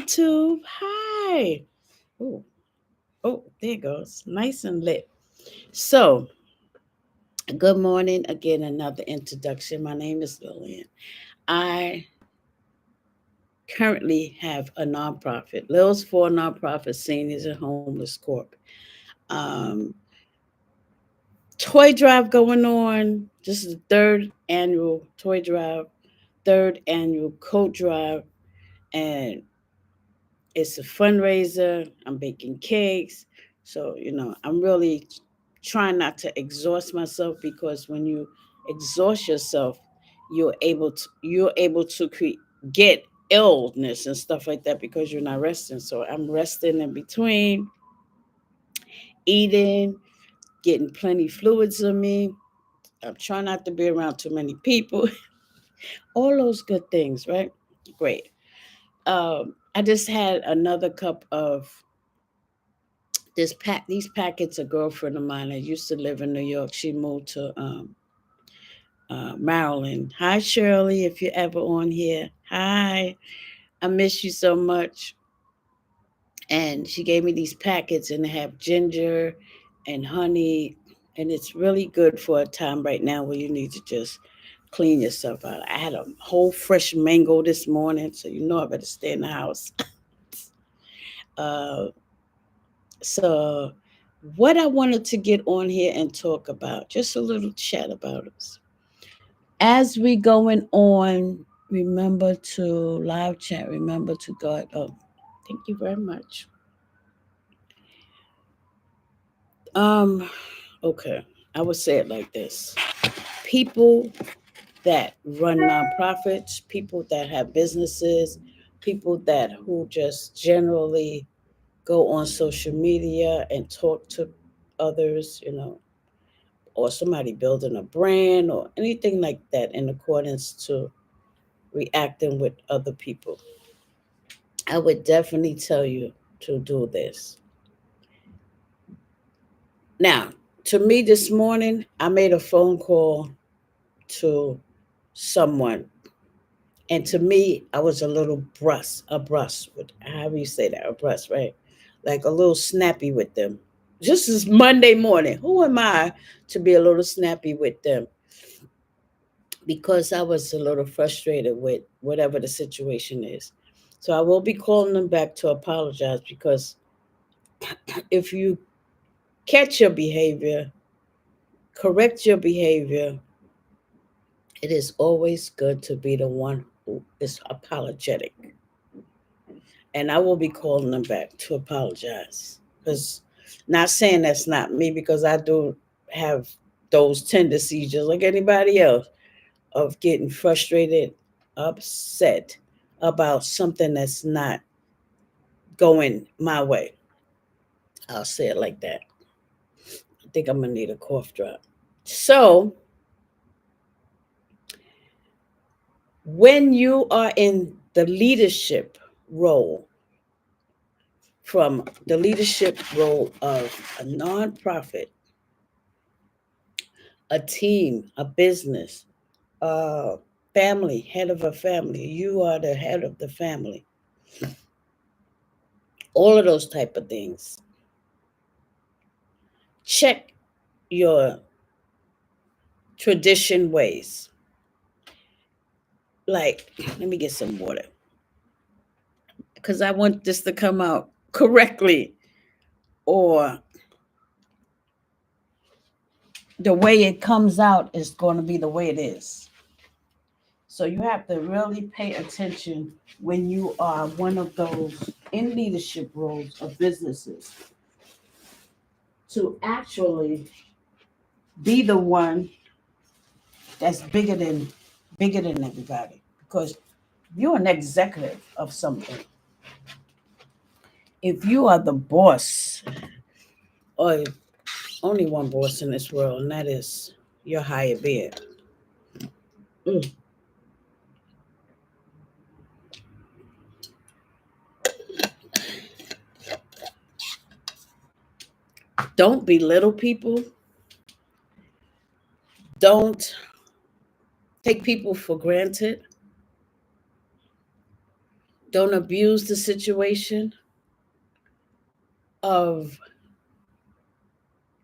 YouTube. Hi. Oh, there it goes. Nice and lit. So, good morning. Again, another introduction. My name is Lillian. I currently have a nonprofit, Lil's for Nonprofit Seniors and Homeless Corp. Um, Toy drive going on. This is the third annual toy drive, third annual coat drive, and it's a fundraiser. I'm baking cakes. So, I'm really trying not to exhaust myself because when you exhaust yourself, you're able to get illness and stuff like that because you're not resting. So I'm resting in between, eating, getting plenty fluids in me. I'm trying not to be around too many people. All those good things, right? Great. I just had another cup of these packets. A girlfriend of mine that used to live in New York. She moved to Maryland. Hi Shirley, if you're ever on here. Hi, I miss you so much. And she gave me these packets, and they have ginger and honey, and it's really good for a time right now where you need to just clean yourself out. I had a whole fresh mango this morning, so I better stay in the house. uh, So, what I wanted to get on here and talk about, just a little chat about us. As we going on, remember to live chat, remember to God. Oh, thank you very much. Um, okay, I would say it like this. People that run nonprofits, people that have businesses, people that who just generally go on social media and talk to others, or somebody building a brand or anything like that in accordance to reacting with other people. I would definitely tell you to do this. Now, to me this morning, I made a phone call to someone. And to me, I was a little with how do you say that? Abrupt, right? Like a little snappy with them. Just as Monday morning. Who am I to be a little snappy with them? Because I was a little frustrated with whatever the situation is. So I will be calling them back to apologize because if you catch your behavior, correct your behavior, it is always good to be the one who is apologetic. And I will be calling them back to apologize. Because not saying that's not me, because I do have those tendencies just like anybody else of getting frustrated, upset about something that's not going my way. I'll say it like that. I think I'm gonna need a cough drop. So, when you are in the leadership role, from the leadership role of a nonprofit, a team, a business, a family, head of a family, you are the head of the family, all of those type of things. Check your tradition ways. Like, let me get some water because I want this to come out correctly, or the way it comes out is going to be the way it is. So you have to really pay attention when you are one of those in leadership roles of businesses to actually be the one that's bigger than everybody, because you're an executive of something. If you are the boss, or only one boss in this world, and that is your higher being. Mm. Don't belittle people. Don't take people for granted. Don't abuse the situation of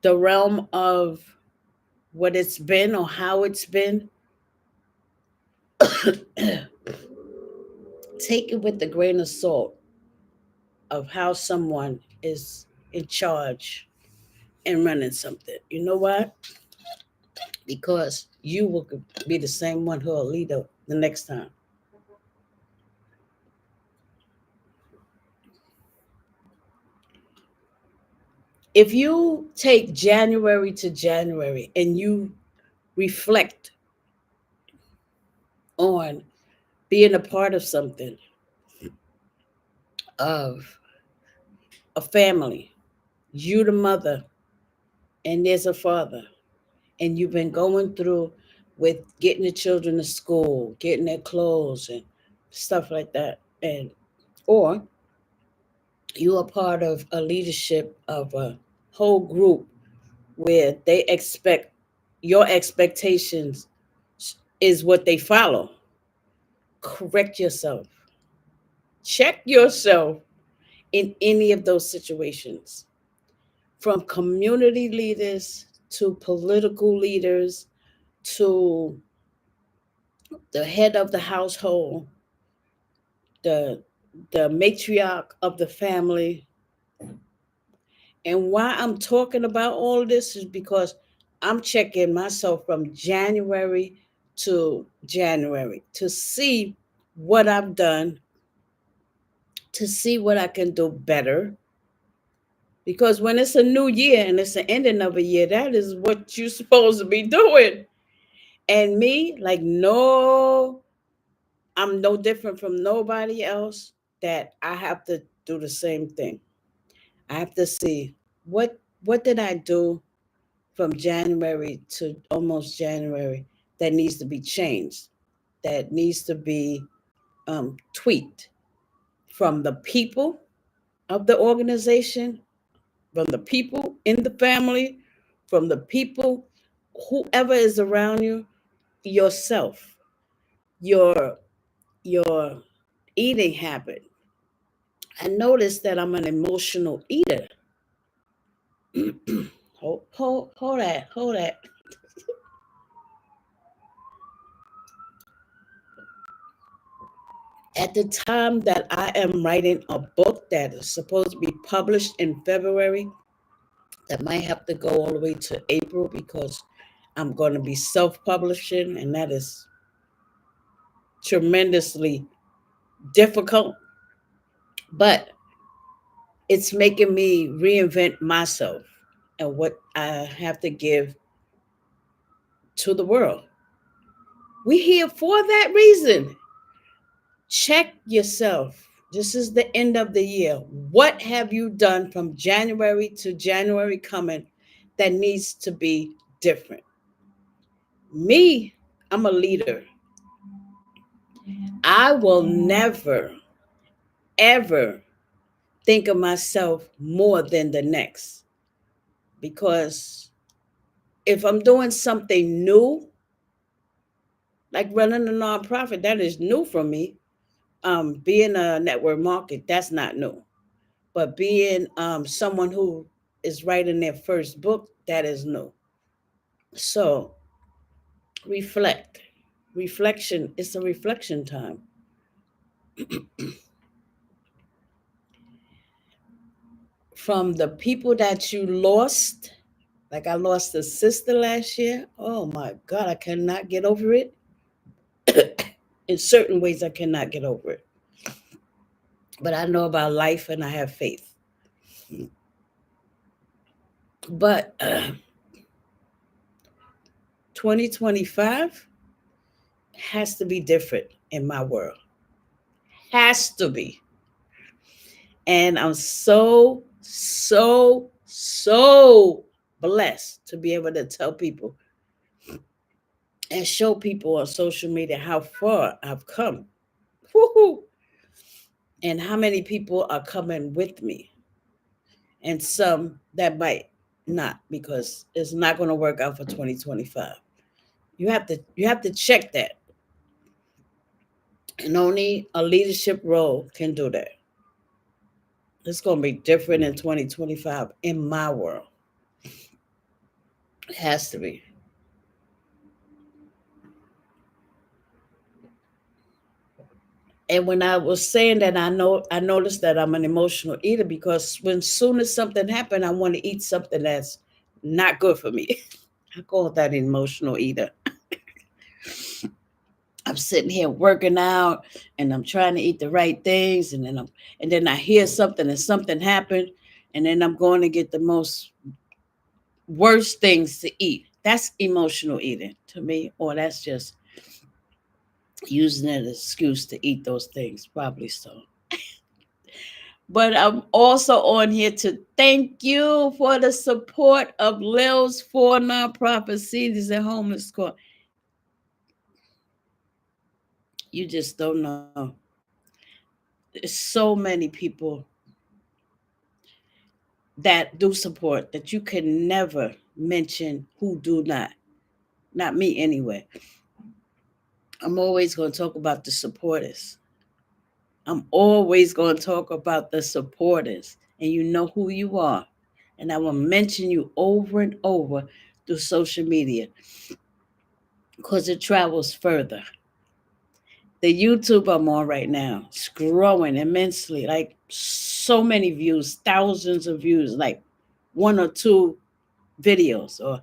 the realm of what it's been or how it's been. Take it with a grain of salt of how someone is in charge and running something. You know what? Because you will be the same one who will lead the next time. If you take January to January and you reflect on being a part of something, of a family, you the mother, and there's a father, and you've been going through with getting the children to school, getting their clothes and stuff like that, and or you are part of a leadership of a whole group where they expect your expectations is what they follow. Correct yourself. Check yourself in any of those situations, from community leaders to political leaders to the head of the household, the the matriarch of the family. And why I'm talking about all this is because I'm checking myself from January to January to see what I've done, to see what I can do better. Because when it's a new year and it's the ending of a year, that is what you're supposed to be doing. And me, like, no, I'm no different from nobody else, that I have to do the same thing. I have to see what did I do from January to almost January that needs to be changed, that needs to be tweaked, from the people of the organization, from the people in the family, from the people, whoever is around you, yourself, your your eating habit. I noticed that I'm an emotional eater. Hold that. At the time that I am writing a book that is supposed to be published in February, that might have to go all the way to April because I'm going to be self-publishing, and that is tremendously difficult. But it's making me reinvent myself and what I have to give to the world. We're here for that reason. Check yourself. This is the end of the year. What have you done from January to January coming that needs to be different? Me, I'm a leader. I will never, ever think of myself more than the next, because if I'm doing something new, like running a nonprofit, that is new for me. Being a network market, that's not new. But being someone who is writing their first book, that is new. So reflect. Reflection, it's a reflection time. From the people that you lost, like I lost a sister last year. Oh my God, I cannot get over it. In certain ways, I cannot get over it. But I know about life and I have faith. But 2025 has to be different in my world. Has to be. And I'm so blessed to be able to tell people and show people on social media how far I've come. Woo-hoo. And how many people are coming with me. And some that might not, because it's not going to work out for 2025. You have to check that. And only a leadership role can do that. It's going to be different in 2025 in my world. It has to be. And when I was saying that, I noticed that I'm an emotional eater because when soon as something happened, I want to eat something that's not good for me. I call that emotional eater. I'm sitting here working out and I'm trying to eat the right things, and then I hear something and something happened, and then I'm going to get the most worst things to eat. That's emotional eating to me, or that's just using an excuse to eat those things. Probably so. But I'm also on here to thank you for the support of Lil's four nonprofit cities and homeless court. You just don't know. There's so many people that do support that you can never mention who do not. Not me anyway. I'm always going to talk about the supporters. I'm always going to talk about the supporters, and you know who you are. And I will mention you over and over through social media because it travels further. The YouTube I'm on right now is growing immensely, like so many views, thousands of views, like one or two videos, or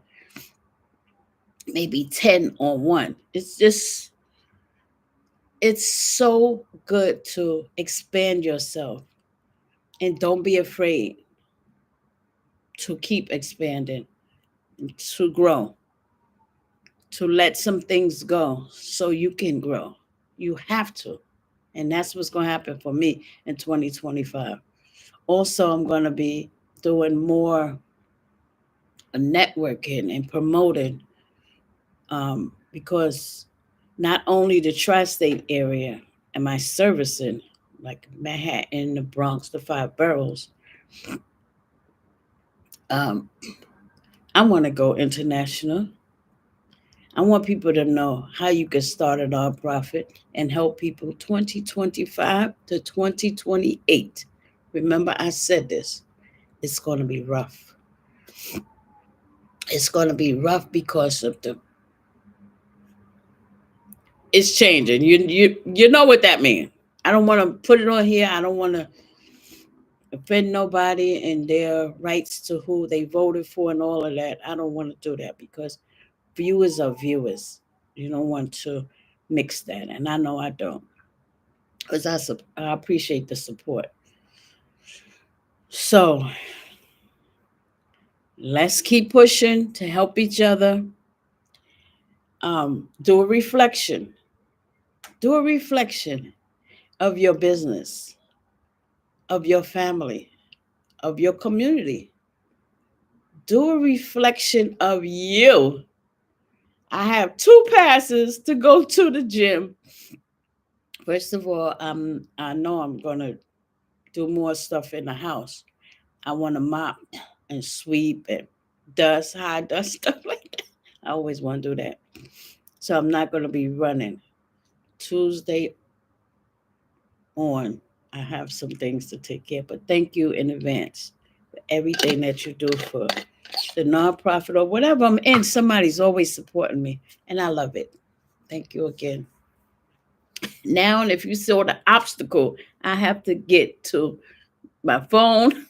maybe 10 on one. It's so good to expand yourself, and don't be afraid to keep expanding, to grow, to let some things go so you can grow. You have to. And that's what's going to happen for me in 2025. Also, I'm going to be doing more networking and promoting, because not only the tri state area am I servicing, like Manhattan, the Bronx, the five boroughs, um, I want to go international. I want people to know how you can start a nonprofit and help people 2025 to 2028. Remember, I said this. It's going to be rough. It's going to be rough because of the. It's changing. You know what that means. I don't want to put it on here. I don't want to offend nobody and their rights to who they voted for and all of that. I don't want to do that because viewers are viewers. You don't want to mix that, and I know I don't, because I appreciate the support. So let's keep pushing to help each other. Do a reflection. Do a reflection of your business, of your family, of your community. Do a reflection of you. I have two passes to go to the gym. First of all, I know I'm gonna do more stuff in the house. I want to mop and sweep and dust, high dust stuff like that. I always want to do that. So I'm not gonna be running. Tuesday on, I have some things to take care of. But thank you in advance for everything that you do for the nonprofit or whatever I'm in. Somebody's always supporting me, and I love it. Thank you again. Now, and if you saw the obstacle, I have to get to my phone.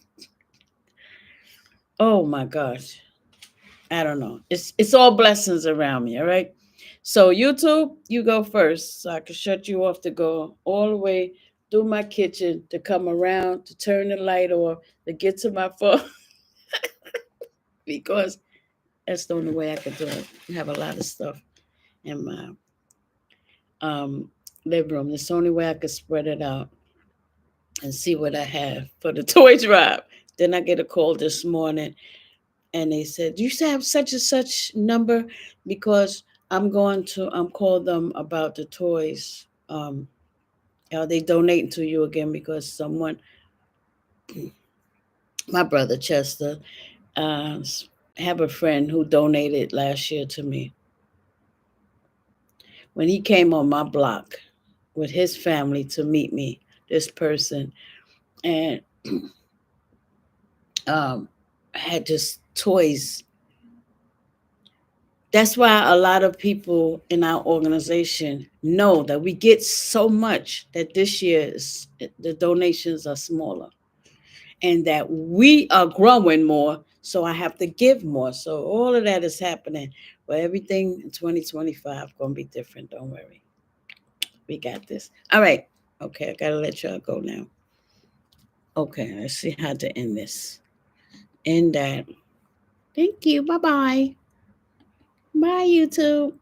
Oh my gosh. I don't know. It's all blessings around me, all right? So YouTube, you go first so I can shut you off to go all the way through my kitchen to come around to turn the light off to get to my phone because that's the only way I can do it. I have a lot of stuff in my um, living room. That's the only way I could spread it out and see what I have for the toy drive. Then I get a call this morning and they said, "You have such and such number because I'm going to call them about the toys. Are they donating to you again because someone, my brother Chester, uh, have a friend who donated last year to me when he came on my block. with his family to meet me, this person, and had just toys. That's why a lot of people in our organization know that we get so much that this year the donations are smaller, and that we are growing more, so I have to give more. So all of that is happening, but everything in 2025 gonna be different. Don't worry, we got this. All right, okay, I gotta let y'all go now. Okay, let's see how to end this. End that. Thank you. Bye bye. Bye, YouTube.